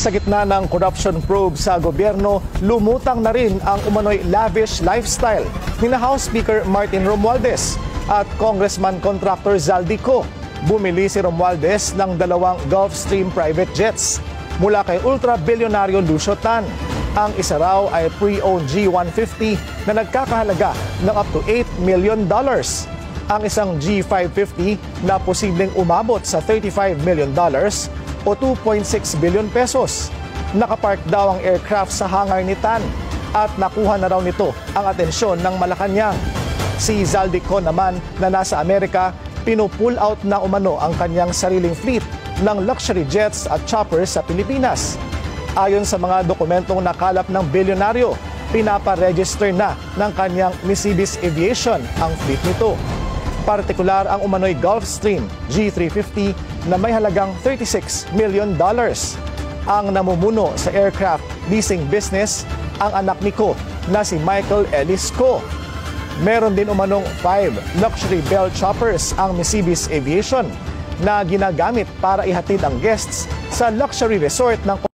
Sa gitna ng corruption probe sa gobyerno, lumutang na rin ang umano'y lavish lifestyle ni House Speaker Martin Romualdez at Congressman Contractor Zaldico. Bumili si Romualdez ng 2 Gulfstream private jets mula kay ultra-bilyonaryo Lucio Tan. Ang isa raw ay pre-owned G150 na nagkakahalaga ng up to $8 million. Ang isang G550 na posibleng umabot sa $35 million o 2.6 billion pesos. Nakapark daw ang aircraft sa hangar ni Tan at nakuha na raw nito ang atensyon ng Malacanang. Si Zaldico naman na nasa Amerika, pinupull out na umano ang kanyang sariling fleet ng luxury jets at choppers sa Pilipinas. Ayon sa mga dokumentong nakalap ng bilyonaryo, pinaparegister na ng kanyang Misibis Aviation ang fleet nito. Partikular ang umano'y Gulfstream G350 na may halagang $36 million. Ang namumuno sa aircraft leasing business ang anak ni Ko na si Michael Ellis Ko. Meron din umanong 5 luxury Bell choppers ang Misibis Aviation na ginagamit para ihatid ang guests sa luxury resort ng